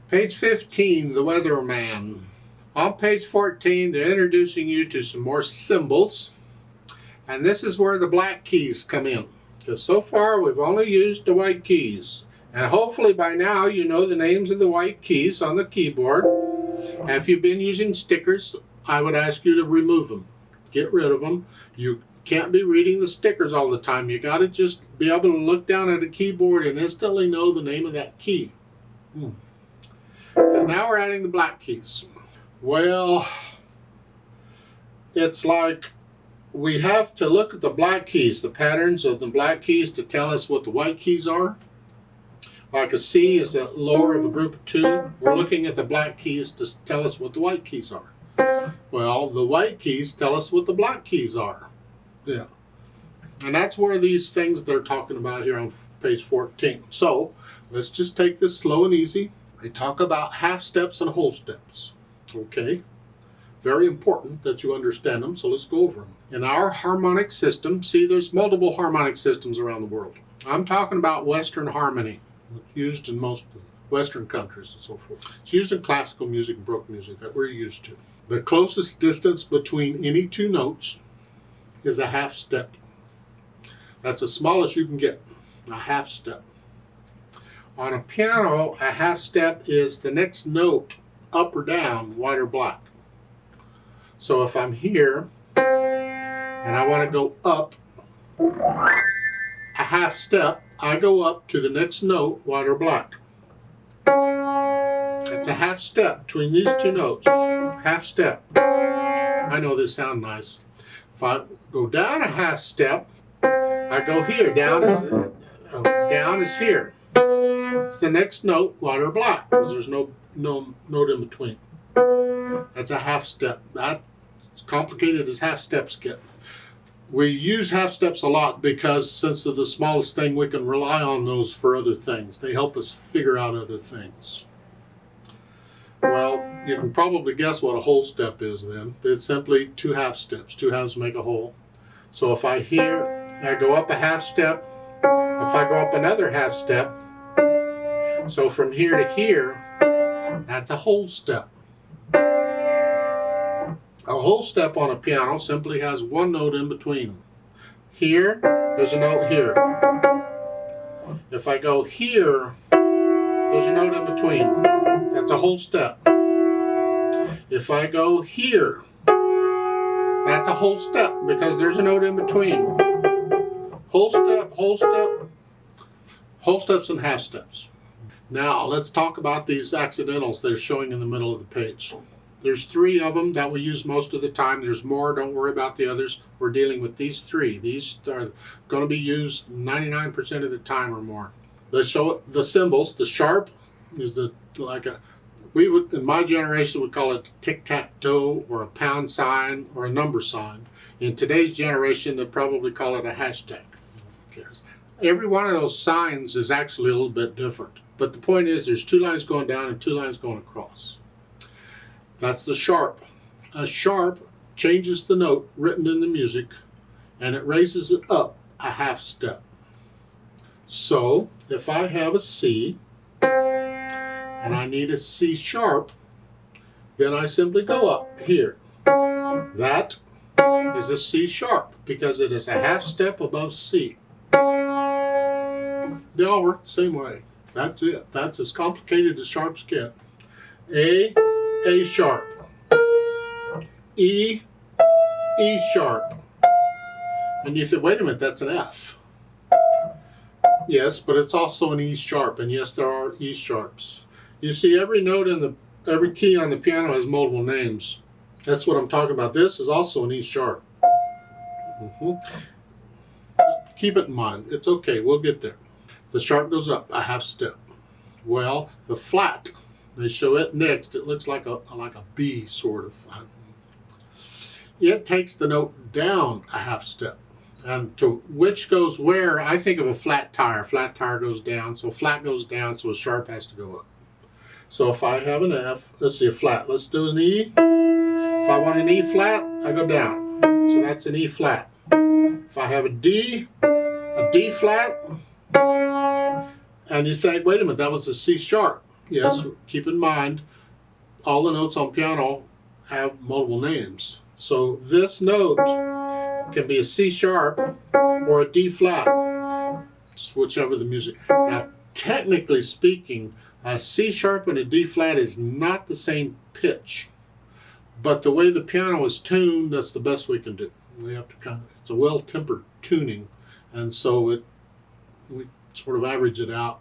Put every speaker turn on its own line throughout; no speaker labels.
Page 15, the Weatherman. On page 14, they're introducing you to some more symbols. And this is where the black keys come in. Because so far, we've only used the white keys. And hopefully by now, you know the names of the white keys on the keyboard. And if you've been using stickers, I would ask you to remove them. Get rid of them. You can't be reading the stickers all the time. You got to just be able to look down at a keyboard and instantly know the name of that key. Because now we're adding the black keys. Well, it's like we have to look at the black keys, the patterns of the black keys to tell us what the white keys are. Like a C is the lower of a group of 2. We're looking at the black keys to tell us what the white keys are. Well, the white keys tell us what the black keys are. Yeah. And that's where these things they're talking about here on page 14. So, let's just take this slow and easy. They talk about half steps and whole steps. Okay? Very important that you understand them, so let's go over them. In our harmonic system, see there's multiple harmonic systems around the world. I'm talking about Western harmony, used in most Western countries and so forth. It's used in classical music and Baroque music that we're used to. The closest distance between any 2 notes is a half step. That's the smallest you can get, a half step. On a piano, a half step is the next note, up or down, white or black. So if I'm here and I want to go up a half step, I go up to the next note, white or black. It's a half step between these 2 notes. Half step. I know this sounds nice. If I go down a half step, I go here. Down is here. It's the next note, white or black, because there's no note in between. That's a half step. That's complicated as half steps get. We use half steps a lot because since they're the smallest thing, we can rely on those for other things. They help us figure out other things. Well, you can probably guess what a whole step is then. It's simply 2 half steps. 2 halves make a whole. So if I go up a half step. If I go up another half step, so from here to here, that's a whole step. A whole step on a piano simply has 1 note in between them. Here, there's a note here. If I go here, there's a note in between. That's a whole step. If I go here, that's a whole step because there's a note in between. Whole step, whole step, whole steps and half steps. Now, let's talk about these accidentals that are showing in the middle of the page. There's 3 of them that we use most of the time. There's more, don't worry about the others. We're dealing with these 3. These are going to be used 99% of the time or more. They show the symbols. The sharp is in my generation would call it tic-tac-toe or a pound sign or a number sign. In today's generation, they'd probably call it a hashtag. Who cares? Every one of those signs is actually a little bit different. But the point is there's 2 lines going down and 2 lines going across. That's the sharp. A sharp changes the note written in the music and it raises it up a half step. So if I have a C and I need a C sharp, then I simply go up here. That is a C sharp because it is a half step above C. They all work the same way. That's it. That's as complicated as sharps get. A sharp. E sharp. And you say, wait a minute, that's an F. Yes, but it's also an E sharp, and yes, there are E sharps. You see, every note in every key on the piano has multiple names. That's what I'm talking about. This is also an E sharp. Just keep it in mind. It's okay. We'll get there. The sharp goes up a half step. Well, the flat, they show it next. It looks like a B, sort of. It takes the note down a half step. And to which goes where, I think of a flat tire. Flat tire goes down, so flat goes down, so a sharp has to go up. So if I have an F, let's see a flat. Let's do an E. If I want an E flat, I go down. So that's an E flat. If I have a D flat, and you think, wait a minute, that was a C sharp. yes, keep in mind, all the notes on piano have multiple names. So this note can be a C sharp or a D flat, whichever the music. Now, technically speaking, a C sharp and a D flat is not the same pitch, but the way the piano is tuned, that's the best we can do. We have to it's a well-tempered tuning, and so we sort of average it out.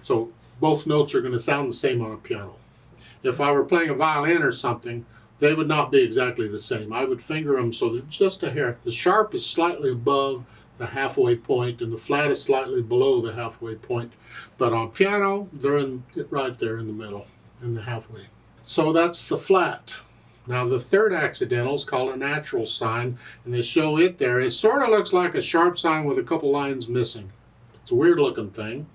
So both notes are going to sound the same on a piano. If I were playing a violin or something, they would not be exactly the same. I would finger them so they're just a hair. The sharp is slightly above the halfway point, and the flat is slightly below the halfway point. But on piano, they're right there in the middle, in the halfway. So that's the flat. Now the third accidental is called a natural sign, and they show it there. It sort of looks like a sharp sign with a couple lines missing. It's a weird looking thing.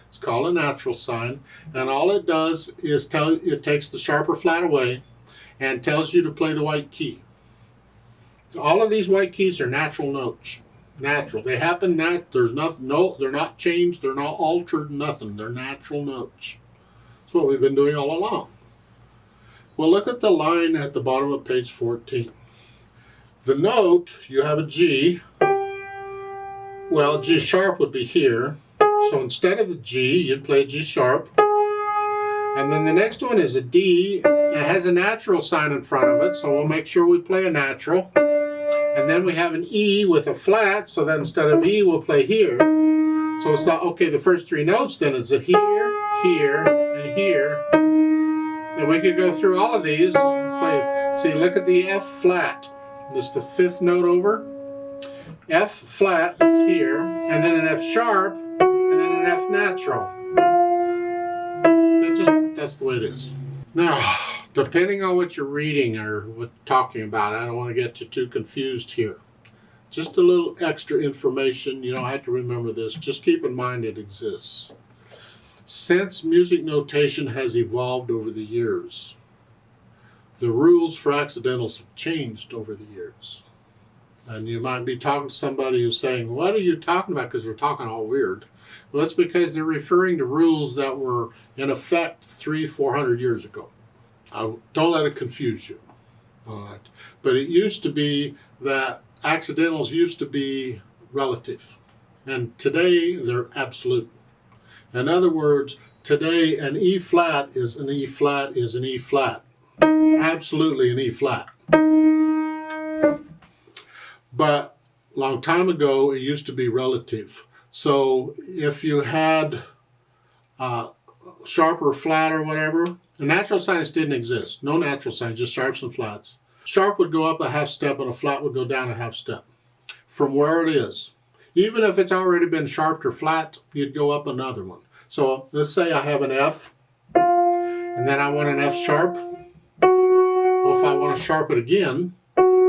It's called a natural sign, and all it does is it takes the sharp or flat away and tells you to play the white key. So all of these white keys are natural notes. Natural. They happen there's nothing, no, they're not changed, they're not altered, nothing. They're natural notes. That's what we've been doing all along. Well, look at the line at the bottom of page 14. The note, you have a G. Well, G sharp would be here. So instead of a G, you'd play G sharp. And then the next one is a D. It has a natural sign in front of it, so we'll make sure we play a natural. And then we have an E with a flat, so then instead of E, we'll play here. So it's not, okay, the first three notes then is a here, here, and here. And we could go through all of these and play. See, look at the F flat. This is the fifth note over. F flat is here, and then an F sharp, and then an F natural. That's the way it is. Now, depending on what you're reading or talking about, I don't want to get you too confused here. Just a little extra information. You don't have to remember this. Just keep in mind it exists. Since music notation has evolved over the years, the rules for accidentals have changed over the years. And you might be talking to somebody who's saying, what are you talking about? Because they're talking all weird. Well, that's because they're referring to rules that were in effect 300-400 years ago. Don't let it confuse you. All right. But it used to be that accidentals used to be relative. And today they're absolute. In other words, today an E flat is an E flat is an E flat. Absolutely an E flat. But a long time ago, it used to be relative. So if you had sharp or flat or whatever, the natural signs didn't exist. No natural signs, just sharps and flats. Sharp would go up a half step and a flat would go down a half step from where it is. Even if it's already been sharped or flat, you'd go up another one. So let's say I have an F, and then I want an F sharp. Well, if I want to sharp it again,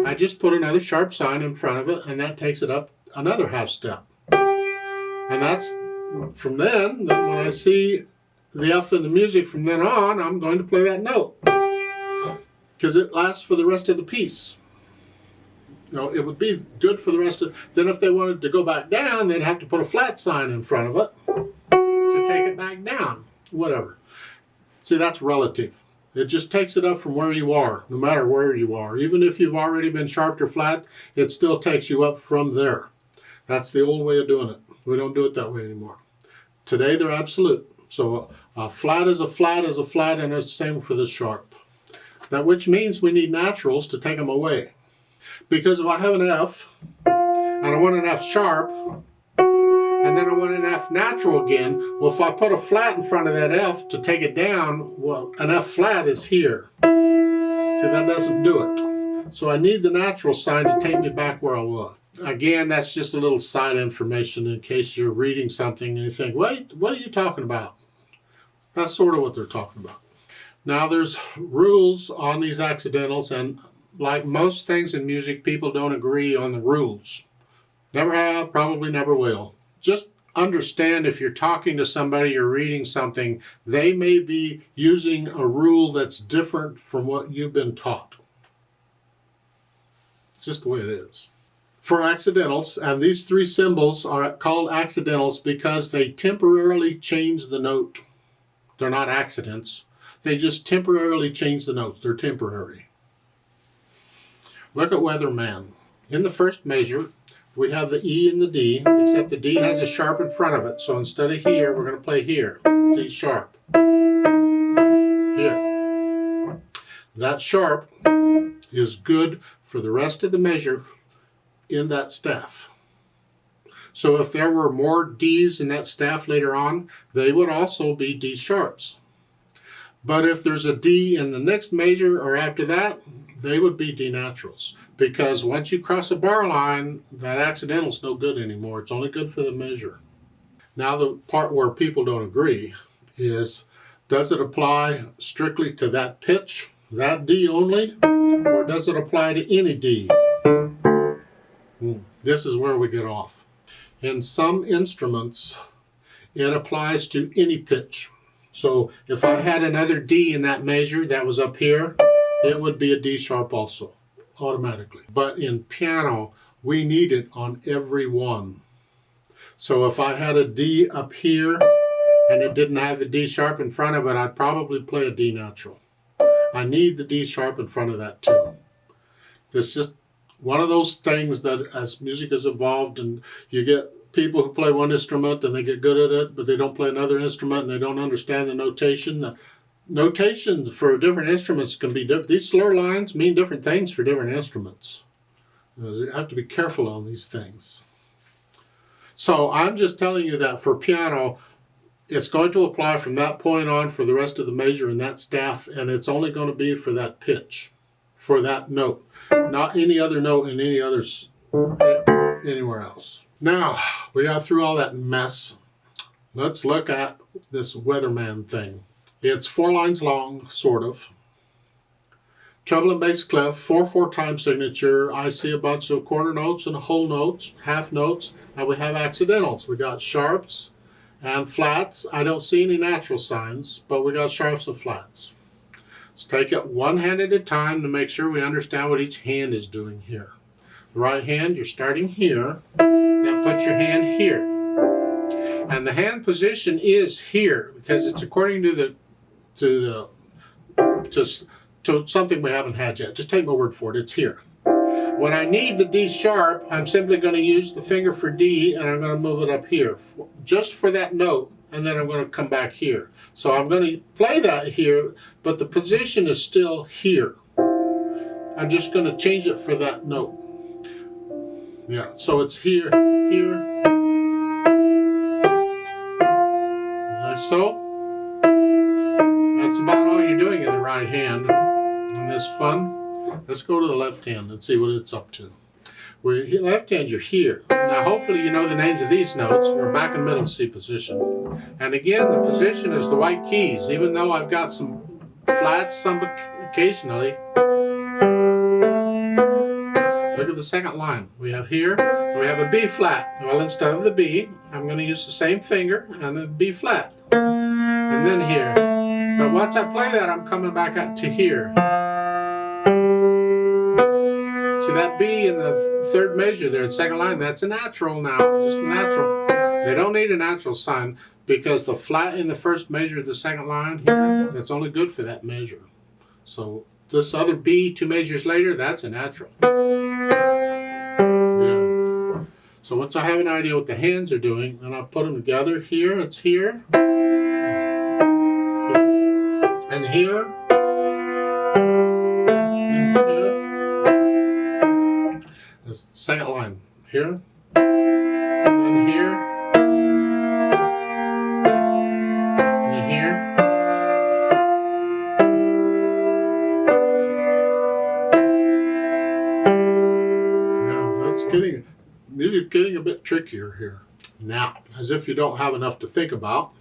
I just put another sharp sign in front of it, and that takes it up another half step. And that's from then when I see the F in the music from then on, I'm going to play that note because it lasts for the rest of the piece. You know, it would be good for the rest of. Then if they wanted to go back down, they'd have to put a flat sign in front of it to take it back down. Whatever. See, that's relative. It just takes it up from where you are, no matter where you are. Even if you've already been sharped or flat, it still takes you up from there. That's the old way of doing it. We don't do it that way anymore. Today they're absolute. So a flat is a flat is a flat, and it's the same for the sharp. That which means we need naturals to take them away. Because if I have an F, and I want an F sharp, and then I want an F natural again, well, if I put a flat in front of that F to take it down, well, an F flat is here. See, that doesn't do it. So I need the natural sign to take me back where I was. Again, that's just a little side information in case you're reading something and you think, wait, what are you talking about? That's sort of what they're talking about. Now, there's rules on these accidentals, and like most things in music, people don't agree on the rules. Never have, probably never will. Just understand if you're talking to somebody or reading something, they may be using a rule that's different from what you've been taught. It's just the way it is. For accidentals, and these three symbols are called accidentals because they temporarily change the note. They're not accidents. They just temporarily change the notes. They're temporary. Look at Weatherman. In the first measure, we have the E and the D, except the D has a sharp in front of it. So instead of here, we're going to play here. D sharp. Here. That sharp is good for the rest of the measure in that staff. So if there were more D's in that staff later on, they would also be D sharps. But if there's a D in the next measure or after that, they would be D naturals. Because once you cross a bar line, that accidental's no good anymore. It's only good for the measure. Now the part where people don't agree is, does it apply strictly to that pitch, that D only, or does it apply to any D? This is where we get off. In some instruments, it applies to any pitch. So if I had another D in that measure that was up here, it would be a D sharp also, automatically. But in piano, we need it on every one. So if I had a D up here and it didn't have the D sharp in front of it, I'd probably play a D natural. I need the D sharp in front of that too. It's just one of those things that as music has evolved and you get people who play one instrument and they get good at it, but they don't play another instrument and they don't understand the notation. The notation for different instruments can be different. These slur lines mean different things for different instruments. You have to be careful on these things. So I'm just telling you that for piano, it's going to apply from that point on for the rest of the measure in that staff, and it's only going to be for that pitch, for that note, not any other note in any others anywhere else. Now, we got through all that mess. Let's look at this Weatherman thing. It's 4 lines long, sort of. Treble and bass clef, 4/4 time signature. I see a bunch of quarter notes and whole notes, half notes, and we have accidentals. We got sharps and flats. I don't see any natural signs, but we got sharps and flats. Let's take it one hand at a time to make sure we understand what each hand is doing here. The right hand, you're starting here. Then put your hand here. And the hand position is here because it's according to something we haven't had yet. Just take my word for it. It's here. When I need the D sharp, I'm simply going to use the finger for D and I'm going to move it up here just for that note, and then I'm going to come back here. So I'm going to play that here, but the position is still here. I'm just going to change it for that note. Yeah, so it's here, here, like so. That's about all you're doing in the right hand. Isn't this fun? Let's go to the left hand and see what it's up to. Left hand, you're here. Now hopefully you know the names of these notes. We're back in middle C position. And again, the position is the white keys, even though I've got some flats some occasionally. Look at the second line. We have here, we have a B flat. Well, instead of the B, I'm going to use the same finger and a B flat. And then here. But once I play that, I'm coming back up to here. See that B in the third measure there, the second line, that's a natural now, just a natural. They don't need a natural sign because the flat in the first measure of the second line here, that's only good for that measure. So this other B 2 measures later, that's a natural. Yeah. So once I have an idea what the hands are doing, then I'll put them together. Here, it's here. And here. And here. The second line. Here. And then here. And here. Yeah, that's music's getting a bit trickier here. Now, as if you don't have enough to think about,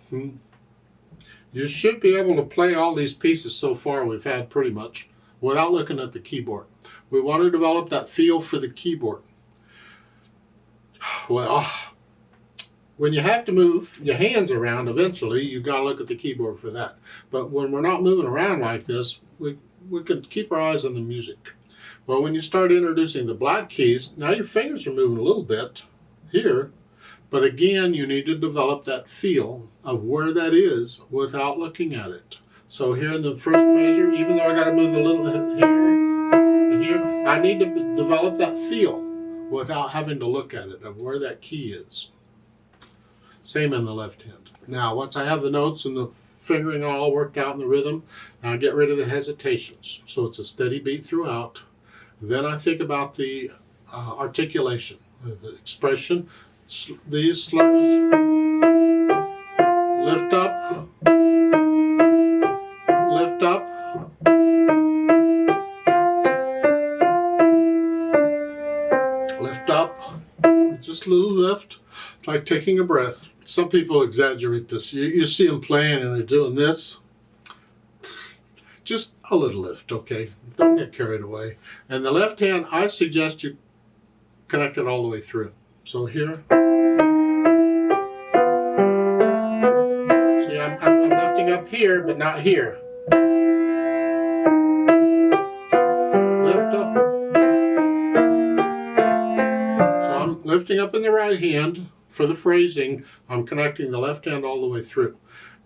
you should be able to play all these pieces so far we've had pretty much without looking at the keyboard. We want to develop that feel for the keyboard. Well, when you have to move your hands around eventually, you've got to look at the keyboard for that. But when we're not moving around like this, we can keep our eyes on the music. Well, when you start introducing the black keys, now your fingers are moving a little bit here, But again, you need to develop that feel of where that is without looking at it. So here in the first measure, even though I got to move a little here and here, I need to develop that feel without having to look at it, of where that key is. Same in the left hand. Now, once I have the notes and the fingering all worked out in the rhythm, I get rid of the hesitations. So it's a steady beat throughout. Then I think about the articulation, the expression. These slurs, lift up, lift up, lift up, just a little lift, like taking a breath. Some people exaggerate this. You see them playing and they're doing this. Just a little lift, okay? Don't get carried away. And the left hand, I suggest you connect it all the way through. So here. See, I'm lifting up here, but not here. Lift up. So I'm lifting up in the right hand. For the phrasing, I'm connecting the left hand all the way through.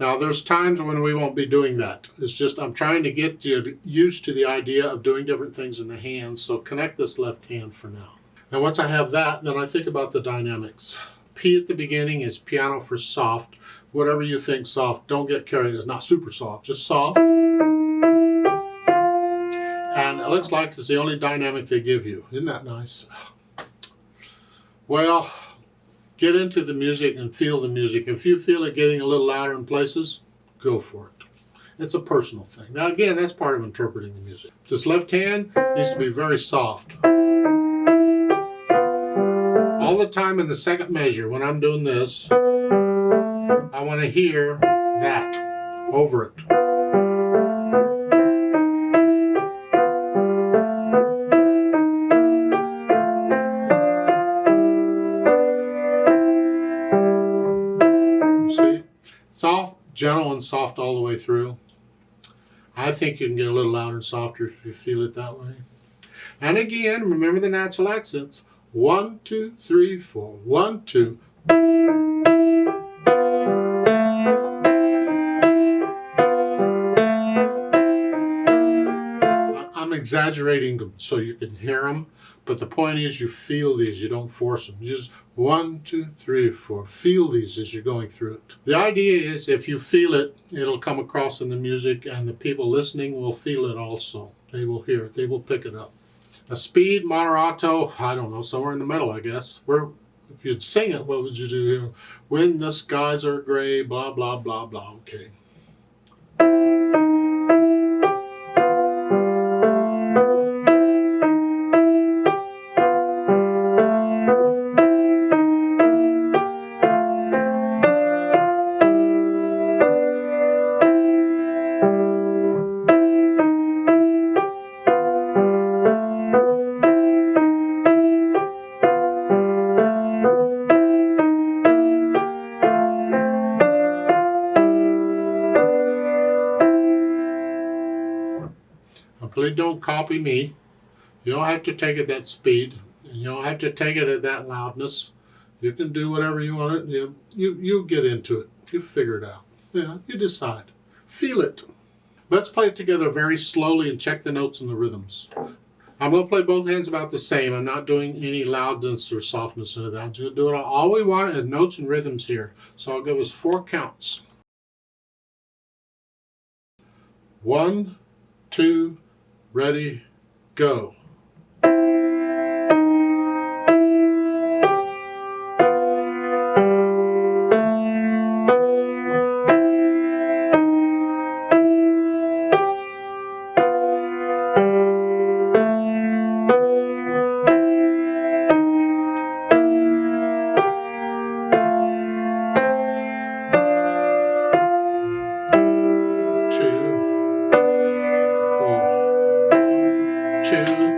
Now, there's times when we won't be doing that. It's just I'm trying to get you used to the idea of doing different things in the hands, so connect this left hand for now. And once I have that, then I think about the dynamics. P at the beginning is piano for soft. Whatever you think soft, don't get carried. It's not super soft, just soft. And it looks like it's the only dynamic they give you. Isn't that nice? Well, get into the music and feel the music. If you feel it getting a little louder in places, go for it. It's a personal thing. Now again, that's part of interpreting the music. This left hand needs to be very soft. All the time in the second measure, when I'm doing this, I want to hear that over it. See? Soft, gentle, and soft all the way through. I think you can get a little louder and softer if you feel it that way. And again, remember the natural accents. 1, 2, 3, 4. 1, 2. I'm exaggerating them so you can hear them, but the point is you feel these, you don't force them. You just 1, 2, 3, 4. Feel these as you're going through it. The idea is if you feel it, it'll come across in the music, and the people listening will feel it also. They will hear it, they will pick it up. A speed, moderato, I don't know, somewhere in the middle, I guess. Where, if you'd sing it, what would you do here? When the skies are gray, blah, blah, blah, blah. Okay. Please don't copy me. You don't have to take it that speed, and you don't have to take it at that loudness. You can do whatever you want. You get into it. You figure it out. Yeah, you decide. Feel it. Let's play it together very slowly and check the notes and the rhythms. I'm going to play both hands about the same. I'm not doing any loudness or softness into that. I'm just doing all we want is notes and rhythms here. So I'll give us 4 counts. 1, 2, ready, go. Two,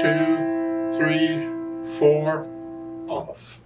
2, 3, 4, off.